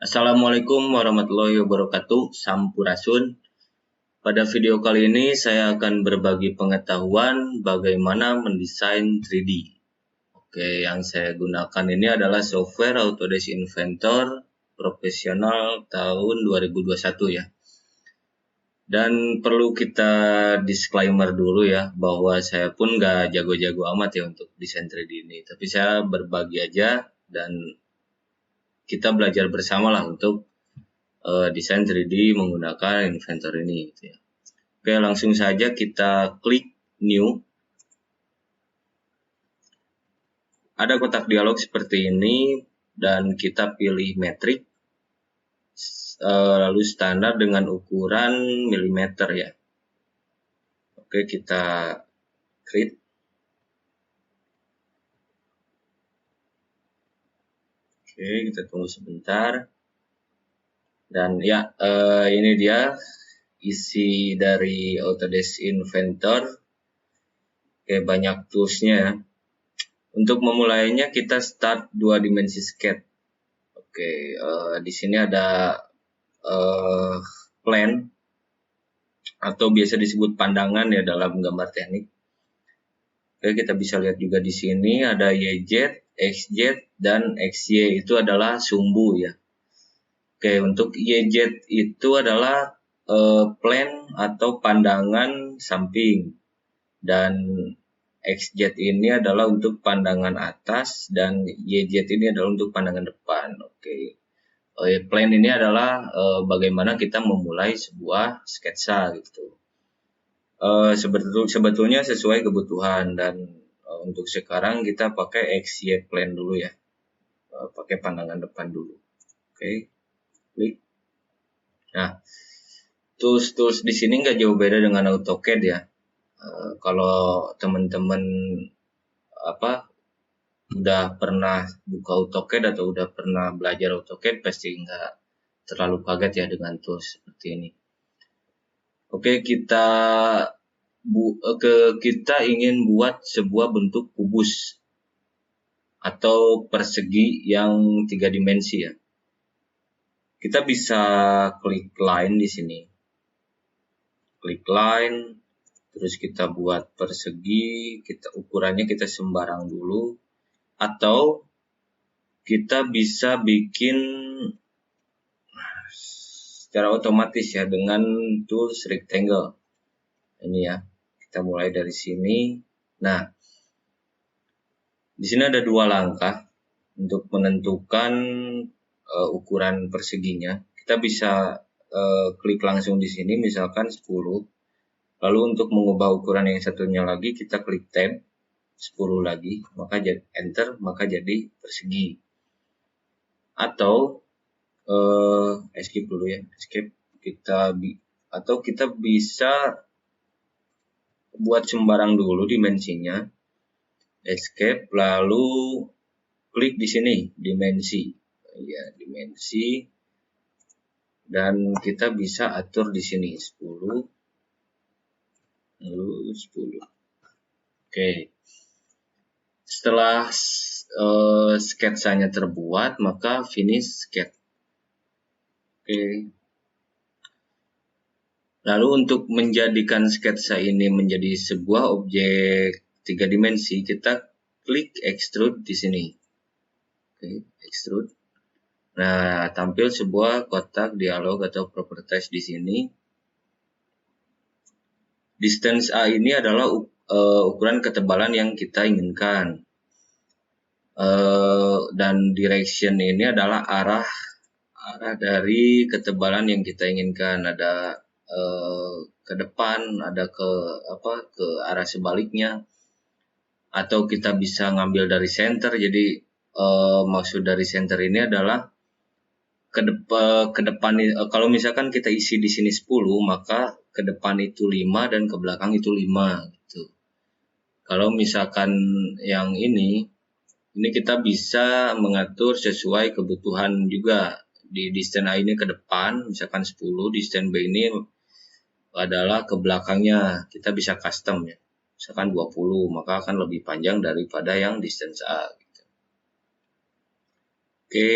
Assalamualaikum warahmatullahi wabarakatuh, Sampurasun. Pada video kali ini saya akan berbagi pengetahuan bagaimana mendesain 3D. Oke, yang saya gunakan ini adalah software Autodesk Inventor profesional tahun 2021 ya. Dan perlu kita disclaimer dulu ya, bahwa saya pun nggak jago-jago amat ya untuk desain 3D ini. Tapi saya berbagi aja dan kita belajar bersama lah untuk desain 3D menggunakan Inventor ini gitu ya. Oke, langsung saja kita klik new. Ada kotak dialog seperti ini dan kita pilih metrik, lalu standar dengan ukuran milimeter ya. Oke, kita create. Oke, kita tunggu sebentar. Dan ya, ini dia isi dari Autodesk Inventor. Oke, banyak toolsnya ya. Untuk memulainya kita start 2 dimensi sketch. Oke, di sini ada plan atau biasa disebut pandangan ya dalam gambar teknik. Oke, kita bisa lihat juga di sini ada YZ, XZ, dan XY itu adalah sumbu ya. Oke, untuk YZ itu adalah plan atau pandangan samping, dan XZ ini adalah untuk pandangan atas dan YZ ini adalah untuk pandangan depan. Oke. Plan ini adalah bagaimana kita memulai sebuah sketsa gitu. Sebetulnya sesuai kebutuhan, dan untuk sekarang kita pakai XY plan dulu ya. Pakai pandangan depan dulu. Oke. Klik. Nah, tools di sini nggak jauh beda dengan AutoCAD ya. Kalau teman-teman udah pernah buka AutoCAD atau udah pernah belajar AutoCAD, pasti nggak terlalu kaget ya dengan tools seperti ini. Oke, kita ingin buat sebuah bentuk kubus atau persegi yang 3 dimensi ya. Kita bisa klik line di sini. Klik line, terus kita buat persegi, ukurannya kita sembarang dulu. Atau kita bisa bikin secara otomatis ya dengan tools rectangle. Ini ya, kita mulai dari sini. Nah, di sini ada 2 langkah untuk menentukan ukuran perseginya. Kita bisa klik langsung di sini, misalkan 10. Lalu untuk mengubah ukuran yang satunya lagi, kita klik tab 10 lagi, maka jadi enter, maka jadi persegi. Atau escape dulu ya, escape. Kita bisa buat sembarang dulu dimensinya, escape, lalu klik di sini dimensi ya, dimensi, dan kita bisa atur di sini 10 lalu 10. Oke, setelah sketsanya terbuat, maka finish sketch. Oke. Lalu untuk menjadikan sketsa ini menjadi sebuah objek 3 dimensi, kita klik extrude di sini. Oke, extrude. Nah, tampil sebuah kotak dialog atau properties di sini. Distance A ini adalah ukuran ketebalan yang kita inginkan. Dan direction ini adalah arah dari ketebalan yang kita inginkan. Ada ke depan, ada ke arah sebaliknya, atau kita bisa ngambil dari center. Jadi maksud dari center ini adalah ke depan. Kalau misalkan kita isi di sini 10, maka ke depan itu 5 dan ke belakang itu 5 gitu. Kalau misalkan yang ini kita bisa mengatur sesuai kebutuhan juga. Di distance A ini ke depan, misalkan 10, distance B ini adalah ke belakangnya, kita bisa custom ya. Misalkan 20, maka akan lebih panjang daripada yang distance A gitu. Oke,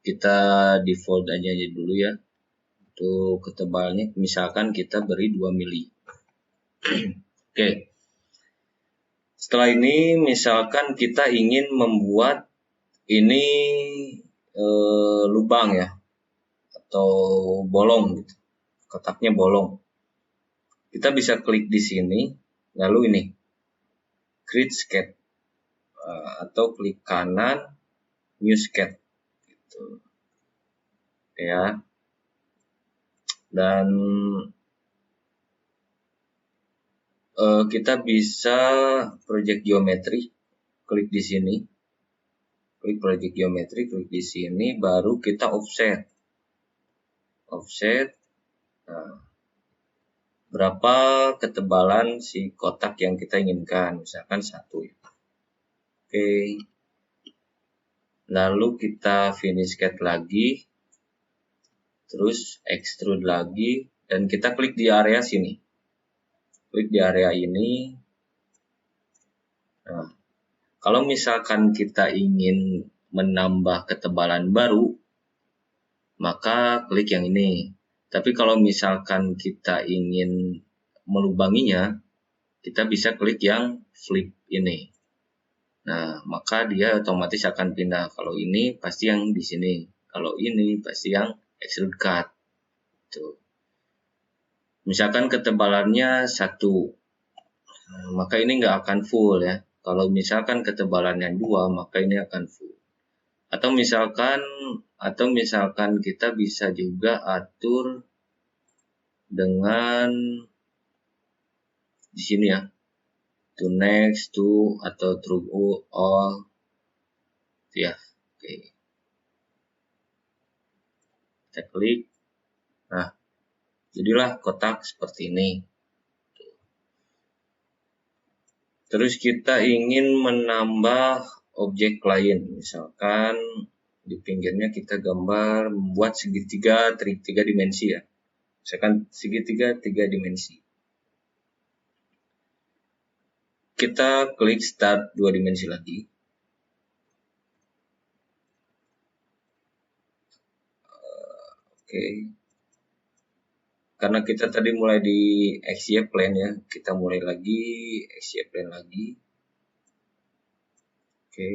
kita default aja dulu ya. Untuk ketebalannya misalkan kita beri 2 mili. Oke. Setelah ini misalkan kita ingin membuat ini lubang ya, atau bolong gitu. Kotaknya bolong. Kita bisa klik di sini, lalu ini create sketch, atau klik kanan new sketch gitu ya. Dan kita bisa project geometry, klik di sini, klik project geometry, klik di sini, baru kita offset. Nah, berapa ketebalan si kotak yang kita inginkan, misalkan 1 ya. Oke. Lalu kita finish sketch lagi, terus extrude lagi, dan kita klik di area sini. Klik di area ini. Nah, kalau misalkan kita ingin menambah ketebalan baru, maka klik yang ini. Tapi kalau misalkan kita ingin melubanginya, kita bisa klik yang flip ini. Nah, maka dia otomatis akan pindah. Kalau ini pasti yang di sini. Kalau ini pasti yang extrude cut. Tuh. Misalkan ketebalannya 1. Nah, maka ini nggak akan full ya. Kalau misalkan ketebalannya 2, maka ini akan full. Atau misalkan kita bisa juga atur dengan di sini ya, to next, to, atau true all ya. Oke. Kita klik. Nah, jadilah kotak seperti ini. Terus kita ingin menambah objek lain, misalkan di pinggirnya kita gambar membuat segitiga 3 dimensi ya. Misalkan segitiga 3 dimensi. Kita klik start 2 dimensi lagi. Oke. Karena kita tadi mulai di XY plane ya, kita mulai lagi XY plane lagi. Oke.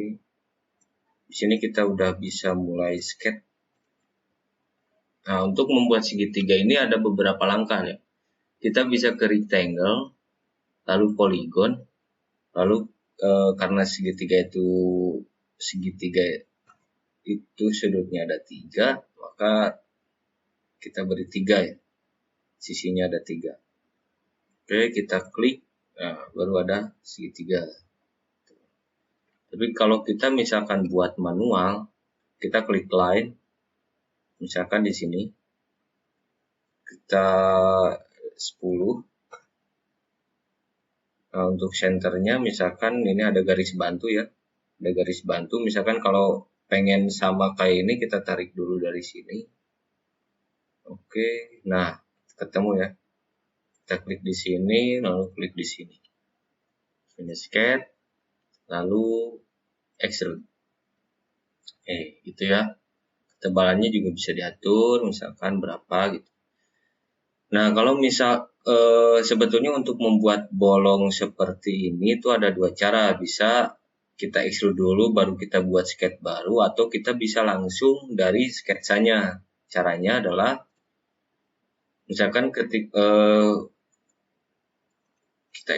Di sini kita udah bisa mulai sketch. Nah, untuk membuat segitiga ini ada beberapa langkah ya. Kita bisa ke rectangle, lalu polygon, lalu karena segitiga itu sudutnya ada 3, maka kita beri 3 ya. Sisinya ada 3. Oke, kita klik, nah, baru ada segitiga. Tapi kalau kita misalkan buat manual, kita klik line, misalkan di sini kita 10. Nah, untuk centernya misalkan ini ada garis bantu ya, ada garis bantu. Misalkan kalau pengen sama kayak ini, kita tarik dulu dari sini. Oke, nah ketemu ya. Kita klik di sini, lalu klik di sini. Finish sketch, lalu extrude. Gitu ya. Ketebalannya juga bisa diatur, misalkan berapa gitu. Nah, kalau sebetulnya untuk membuat bolong seperti ini itu ada 2 cara. Bisa kita extrude dulu baru kita buat sketch baru, atau kita bisa langsung dari sketsanya. Caranya adalah misalkan kita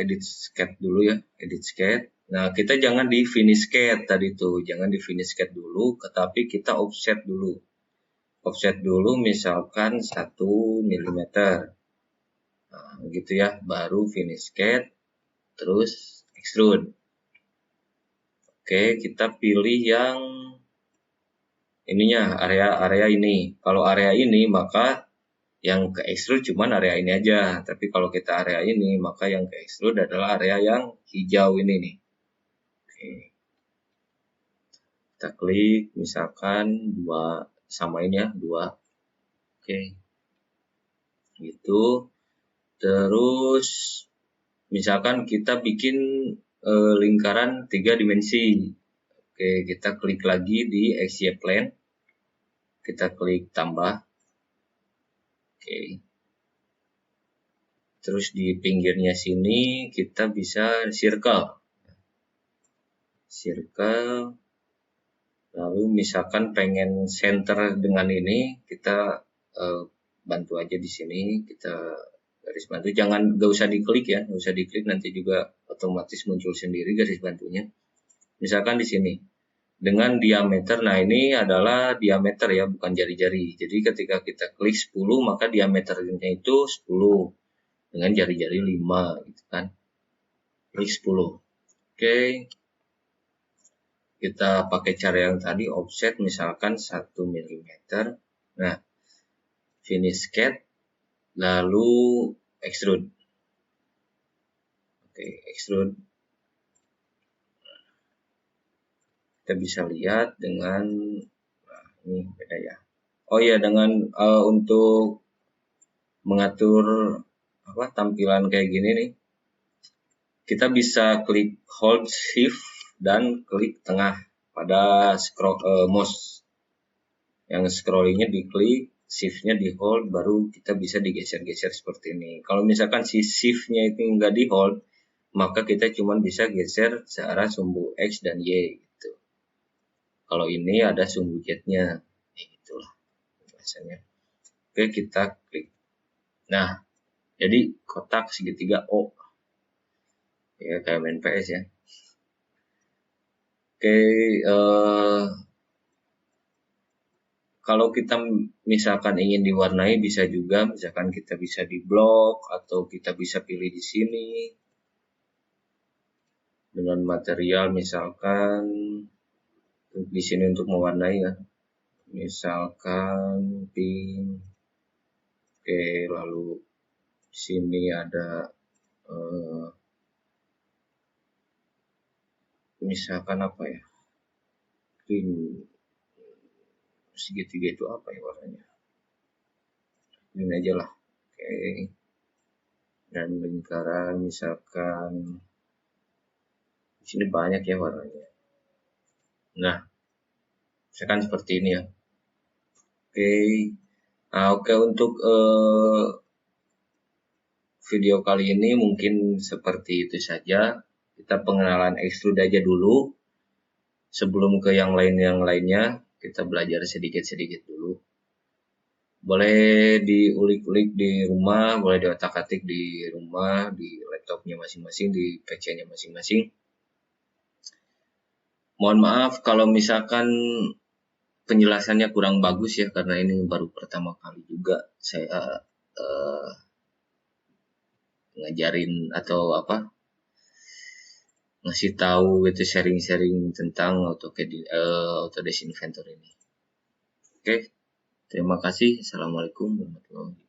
edit sketch dulu ya, edit sketch. Nah, kita jangan di finish sketch tadi tuh, jangan di finish sketch dulu, tetapi kita offset dulu. Offset dulu misalkan 1 mm. Nah, gitu ya, baru finish sketch, terus extrude. Oke, kita pilih yang ininya, area ini. Kalau area ini, maka yang ke extrude cuman area ini aja. Tapi kalau kita area ini, maka yang ke extrude adalah area yang hijau ini nih. Oke. Kita klik, misalkan 2, samain ya, 2. Oke. Gitu. Terus, misalkan kita bikin lingkaran 3 dimensi. Oke, kita klik lagi di XY plane. kita klik tambah. Oke. Terus di pinggirnya sini kita bisa circle. Lalu misalkan pengen center dengan ini, kita bantu aja di sini, kita garis bantu. Gak usah diklik ya, gak usah diklik, nanti juga otomatis muncul sendiri garis bantunya. Misalkan di sini dengan diameter, nah ini adalah diameter ya, bukan jari-jari. Jadi ketika kita klik 10, maka diameternya itu 10 dengan jari-jari 5 gitu kan. Klik 10. Oke. Kita pakai cara yang tadi, offset misalkan 1 mm. Nah, finish cut, lalu extrude. Oke, extrude. Kita bisa lihat dengan, nah ini beda ya. Oh ya, dengan untuk mengatur tampilan kayak gini nih, kita bisa klik hold shift dan klik tengah pada mouse. Yang scrollingnya diklik, shiftnya di hold, baru kita bisa digeser-geser seperti ini. Kalau misalkan si shiftnya itu nggak di hold, maka kita cuma bisa geser searah sumbu X dan Y gitu. Kalau ini ada sumbu Z-nya, itulah biasanya. Oke, kita klik. Nah, jadi kotak segitiga O. Ya, kayak main PS ya. Oke, kalau kita misalkan ingin diwarnai, bisa juga, misalkan kita bisa di blok atau kita bisa pilih di sini dengan material, misalkan di sini untuk mewarnai ya, misalkan pink. Oke, lalu di sini ada misalkan apa ya, green. Segitiga itu apa ya warnanya? Ini aja lah. Oke. Dan lingkaran misalkan di sini banyak ya warnanya. Nah, misalkan seperti ini ya. Oke. Nah, oke, untuk video kali ini mungkin seperti itu saja. Kita pengenalan extrude aja dulu. Sebelum ke yang lainnya, kita belajar sedikit-sedikit dulu. Boleh diulik-ulik di rumah, boleh diotak-atik di rumah, di laptopnya masing-masing, di PC-nya masing-masing. Mohon maaf kalau misalkan penjelasannya kurang bagus ya, karena ini baru pertama kali juga saya ngajarin atau ngasih tahu gitu, sharing-sharing tentang Autodesk Inventor ini. Oke, terima kasih. Assalamualaikum warahmatullahi wabarakatuh.